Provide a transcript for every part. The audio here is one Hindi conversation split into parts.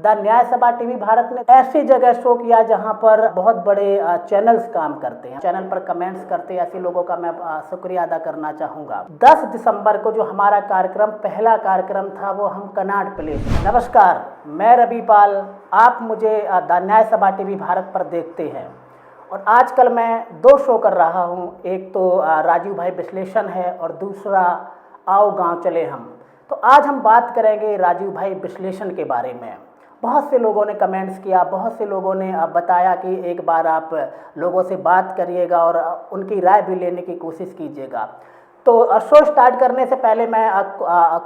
द न्याय सभा टीवी भारत ने ऐसी जगह शो किया जहां पर बहुत बड़े चैनल्स काम करते हैं, चैनल पर कमेंट्स करते हैं। ऐसे लोगों का मैं शुक्रिया अदा करना चाहूँगा। 10 दिसंबर को जो हमारा कार्यक्रम, पहला कार्यक्रम था, वो हम कनॉट प्लेस। नमस्कार, मैं रवि पाल, आप मुझे द न्याय सभा टीवी भारत पर देखते हैं और आजकल मैं 2 शो कर रहा हूँ। एक तो राजीव भाई विश्लेषण है और दूसरा आओ गांव चले हम। तो आज हम बात करेंगे राजीव भाई विश्लेषण के बारे में। बहुत से लोगों ने कमेंट्स किया, बहुत से लोगों ने बताया कि एक बार आप लोगों से बात करिएगा और उनकी राय भी लेने की कोशिश कीजिएगा। तो शो स्टार्ट करने से पहले मैं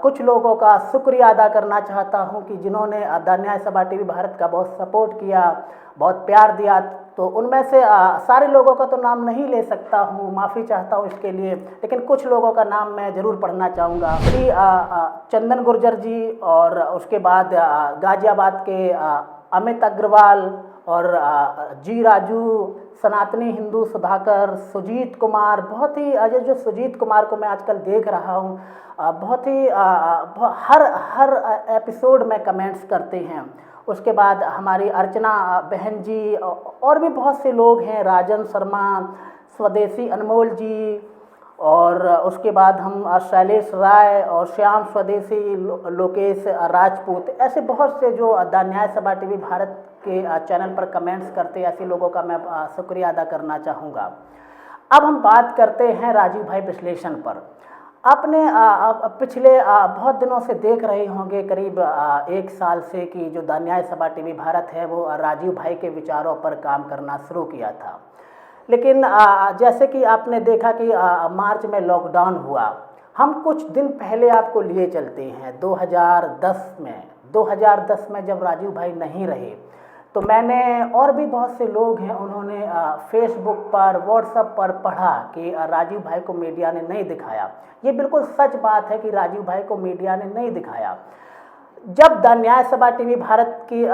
कुछ लोगों का शुक्रिया अदा करना चाहता हूं कि जिन्होंने द न्याय सभा टीवी भारत का बहुत सपोर्ट किया, बहुत प्यार दिया। तो उनमें से सारे लोगों का तो नाम नहीं ले सकता हूं, माफ़ी चाहता हूं इसके लिए, लेकिन कुछ लोगों का नाम मैं ज़रूर पढ़ना चाहूँगा। श्री चंदन गुर्जर जी, और उसके बाद गाजियाबाद के अमित अग्रवाल और जी राजू, सनातनी हिंदू सुधाकर, सुजीत कुमार। बहुत ही जो सुजीत कुमार को मैं आजकल देख रहा हूँ, बहुत ही हर एपिसोड में कमेंट्स करते हैं। उसके बाद हमारी अर्चना बहन जी और भी बहुत से लोग हैं, राजन शर्मा, स्वदेशी अनमोल जी, और उसके बाद हम शैलेश राय और श्याम स्वदेशी, लोकेश राजपूत। ऐसे बहुत से जो द न्याय सभा टीवी भारत के चैनल पर कमेंट्स करते हैं, ऐसे लोगों का मैं शुक्रिया अदा करना चाहूँगा। अब हम बात करते हैं राजीव भाई विश्लेषण पर। आपने पिछले बहुत दिनों से देख रहे होंगे, करीब 1 साल से, कि जो द न्याय सभा टीवी भारत है वो राजीव भाई के विचारों पर काम करना शुरू किया था। लेकिन जैसे कि आपने देखा कि मार्च में लॉकडाउन हुआ। हम कुछ दिन पहले आपको लिए चलते हैं 2010 में जब राजीव भाई नहीं रहे, तो मैंने और भी बहुत से लोग हैं, उन्होंने फेसबुक पर, व्हाट्सएप पर पढ़ा कि राजीव भाई को मीडिया ने नहीं दिखाया। ये बिल्कुल सच बात है कि राजीव भाई को मीडिया ने नहीं दिखाया। जब द न्याय सभा टीवी भारत की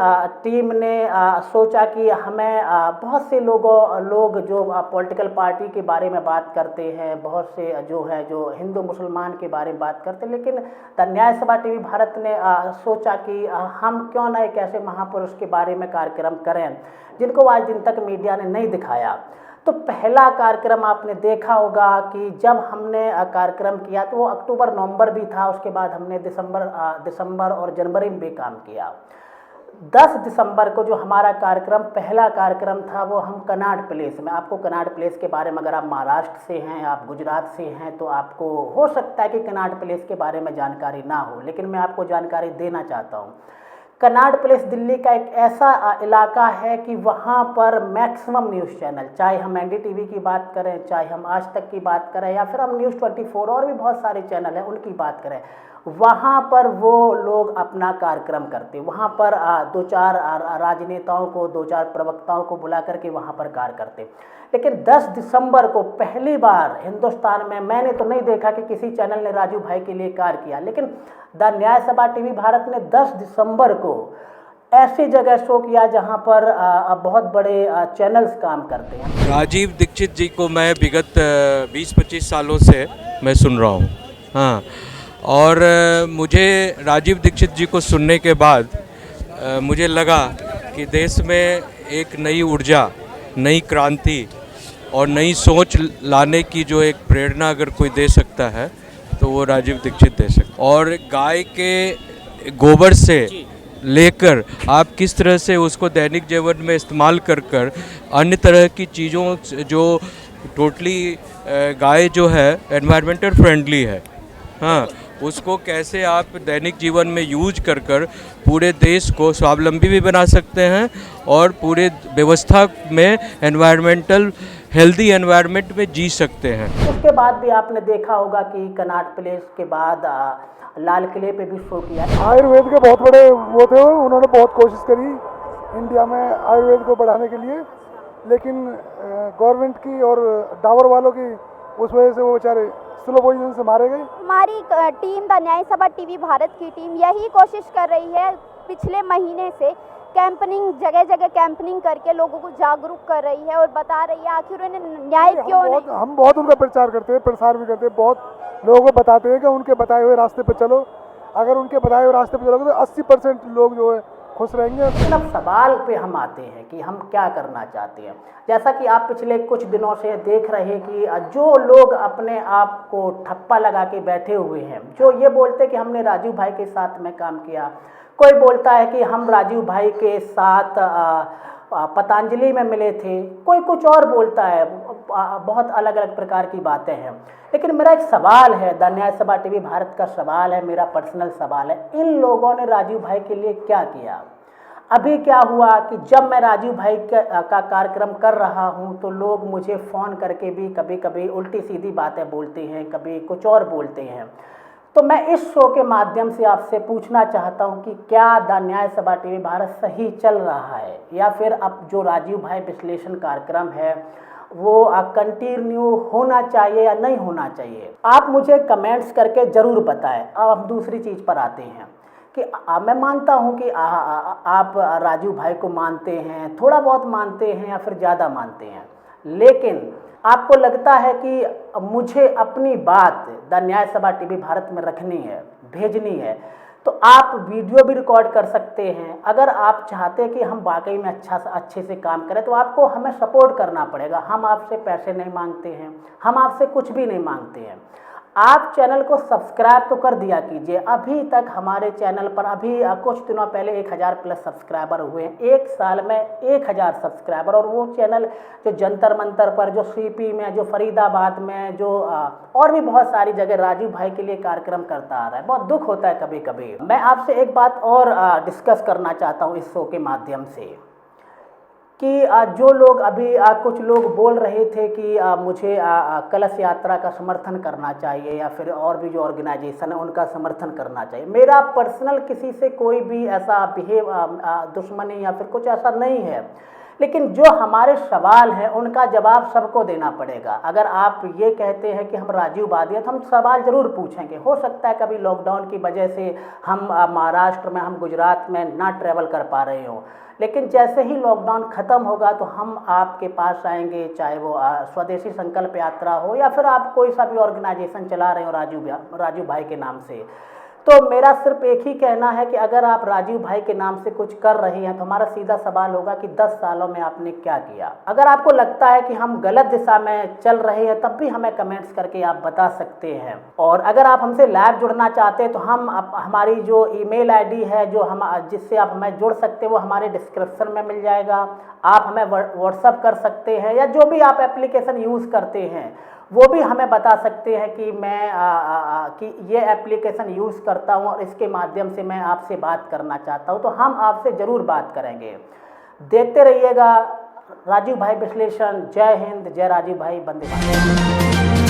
टीम ने सोचा कि हमें बहुत से लोग जो पॉलिटिकल पार्टी के बारे में बात करते हैं, बहुत से जो हिंदू मुसलमान के बारे में बात करते हैं, लेकिन द न्याय सभा टीवी भारत ने सोचा कि हम क्यों ना एक ऐसे महापुरुष के बारे में कार्यक्रम करें जिनको आज दिन तक मीडिया ने नहीं दिखाया। तो पहला कार्यक्रम आपने देखा होगा कि जब हमने कार्यक्रम किया तो वो अक्टूबर नवंबर भी था। उसके बाद हमने दिसंबर और जनवरी में भी काम किया। 10 दिसंबर को जो हमारा कार्यक्रम, पहला कार्यक्रम था, वो हम कनॉट प्लेस में। आपको कनॉट प्लेस के बारे में, अगर आप महाराष्ट्र से हैं, आप गुजरात से हैं, तो आपको हो सकता है कि कनॉट प्लेस के बारे में जानकारी ना हो, लेकिन मैं आपको जानकारी देना चाहता हूँ। कनॉट प्लेस दिल्ली का एक ऐसा इलाका है कि वहाँ पर मैक्सिमम न्यूज़ चैनल, चाहे हम एनडीटीवी की बात करें, चाहे हम आज तक की बात करें, या फिर हम न्यूज़ 24 और भी बहुत सारे चैनल हैं उनकी बात करें, वहाँ पर वो लोग अपना कार्यक्रम करते। वहाँ पर 2-4 राजनेताओं को, 2-4 प्रवक्ताओं को बुला करके वहाँ पर कार्य करते। लेकिन 10 दिसंबर को पहली बार हिंदुस्तान में, मैंने तो नहीं देखा कि किसी चैनल ने राजीव भाई के लिए कार्य किया, लेकिन द न्याय सभा टीवी भारत ने 10 दिसंबर को ऐसी जगह शो किया जहां पर बहुत बड़े चैनल्स काम करते हैं। राजीव दीक्षित जी को मैं विगत 20-25 सालों से मैं सुन रहा हूँ। हाँ, और मुझे राजीव दीक्षित जी को सुनने के बाद मुझे लगा कि देश में एक नई ऊर्जा, नई क्रांति और नई सोच लाने की जो एक प्रेरणा अगर कोई दे सकता है तो वो राजीव दीक्षित दे सकता। और गाय के गोबर से लेकर आप किस तरह से उसको दैनिक जीवन में इस्तेमाल कर अन्य तरह की चीज़ों, जो टोटली गाय जो है एनवायरमेंटल फ्रेंडली है, हाँ, उसको कैसे आप दैनिक जीवन में यूज कर पूरे देश को स्वावलंबी भी बना सकते हैं और पूरे व्यवस्था में एनवायरमेंटल हेल्दी एनवायरनमेंट में जी सकते हैं। उसके बाद भी आपने देखा होगा कि कनॉट प्लेस के बाद लाल किले पे भी शो किया। आयुर्वेद के बहुत बड़े वो थे, उन्होंने बहुत कोशिश करी इंडिया में आयुर्वेद को बढ़ाने के लिए, लेकिन गवर्नमेंट की और डाबर वालों की उस वजह से वो बेचारे स्लो पोजीशन से मारे गए। हमारी टीम द न्याय सभा टीवी भारत की टीम यही कोशिश कर रही है पिछले महीने से, कैंपनिंग, जगह जगह कैंपनिंग करके लोगों को जागरूक कर रही है और बता रही है आखिर उन्हें न्याय क्यों नहीं। हम बहुत उनका प्रचार करते हैं, प्रसार भी करते हैं, बहुत लोगों को बताते हैं कि उनके बताए हुए रास्ते पर चलो। अगर उनके बताए हुए रास्ते पर चलोगे तो 80% लोग जो है खुश रहेंगे। लेकिन अब सवाल पे हम आते हैं कि हम क्या करना चाहते हैं। जैसा कि आप पिछले कुछ दिनों से देख रहे हैं कि जो लोग अपने आप को ठप्पा लगा के बैठे हुए हैं, जो ये बोलते हैं कि हमने राजीव भाई के साथ में काम किया, कोई बोलता है कि हम राजीव भाई के साथ पतंजलि में मिले थे, कोई कुछ और बोलता है, बहुत अलग अलग प्रकार की बातें हैं। लेकिन मेरा एक सवाल है, द न्याय सभा टीवी भारत का सवाल है, मेरा पर्सनल सवाल है, इन लोगों ने राजीव भाई के लिए क्या किया? अभी क्या हुआ कि जब मैं राजीव भाई का कार्यक्रम कर रहा हूं तो लोग मुझे फ़ोन करके भी कभी कभी उल्टी सीधी बातें बोलते हैं, कभी कुछ और बोलते हैं। तो मैं इस शो के माध्यम से आपसे पूछना चाहता हूं कि क्या द न्याय सभा टीवी भारत सही चल रहा है, या फिर अब जो राजीव भाई विश्लेषण कार्यक्रम है वो कंटिन्यू होना चाहिए या नहीं होना चाहिए? आप मुझे कमेंट्स करके ज़रूर बताएं। अब हम दूसरी चीज़ पर आते हैं कि मैं मानता हूं कि आप राजीव भाई को मानते हैं, थोड़ा बहुत मानते हैं या फिर ज़्यादा मानते हैं, लेकिन आपको लगता है कि मुझे अपनी बात द न्याय सभा टीवी भारत में रखनी है, भेजनी है, तो आप वीडियो भी रिकॉर्ड कर सकते हैं। अगर आप चाहते हैं कि हम वाकई में अच्छे से काम करें तो आपको हमें सपोर्ट करना पड़ेगा। हम आपसे पैसे नहीं मांगते हैं, हम आपसे कुछ भी नहीं मांगते हैं। आप चैनल को सब्सक्राइब तो कर दिया कीजिए। अभी तक हमारे चैनल पर अभी कुछ दिनों पहले 1000 प्लस सब्सक्राइबर हुए हैं, एक साल में 1000 सब्सक्राइबर। और वो चैनल जो जंतर मंतर पर, जो सीपी में, जो फरीदाबाद में, जो और भी बहुत सारी जगह राजीव भाई के लिए कार्यक्रम करता आ रहा है। बहुत दुख होता है कभी कभी। मैं आपसे एक बात और डिस्कस करना चाहता हूँ इस शो के माध्यम से कि जो लोग अभी कुछ लोग बोल रहे थे कि मुझे कलश यात्रा का समर्थन करना चाहिए या फिर और भी जो ऑर्गेनाइजेशन है उनका समर्थन करना चाहिए। मेरा पर्सनल किसी से कोई भी ऐसा दुश्मनी या फिर कुछ ऐसा नहीं है, लेकिन जो हमारे सवाल हैं उनका जवाब सबको देना पड़ेगा। अगर आप ये कहते हैं कि हम राजीववादी हैं तो हम सवाल ज़रूर पूछेंगे। हो सकता है कभी लॉकडाउन की वजह से हम महाराष्ट्र में, हम गुजरात में ना ट्रैवल कर पा रहे हों, लेकिन जैसे ही लॉकडाउन ख़त्म होगा तो हम आपके पास आएंगे, चाहे वो स्वदेशी संकल्प यात्रा हो या फिर आप कोई सा भी ऑर्गेनाइजेशन चला रहे हो राजीव भाई के नाम से। तो मेरा सिर्फ एक ही कहना है कि अगर आप राजीव भाई के नाम से कुछ कर रहे हैं तो हमारा सीधा सवाल होगा कि 10 सालों में आपने क्या किया। अगर आपको लगता है कि हम गलत दिशा में चल रहे हैं तब भी हमें कमेंट्स करके आप बता सकते हैं। और अगर आप हमसे लाइव जुड़ना चाहते हैं तो हम हमारी जो ईमेल आईडी है जो हम जिससे आप हमें जुड़ सकते हैं वो हमारे डिस्क्रिप्शन में मिल जाएगा। आप हमें व्हाट्सअप कर सकते हैं या जो भी आप एप्लीकेशन यूज़ करते हैं वो भी हमें बता सकते हैं कि मैं कि ये एप्लीकेशन यूज़ करता हूँ और इसके माध्यम से मैं आपसे बात करना चाहता हूँ, तो हम आपसे ज़रूर बात करेंगे। देखते रहिएगा राजीव भाई विश्लेषण। जय हिंद, जय राजीव भाई, वंदे मातरम।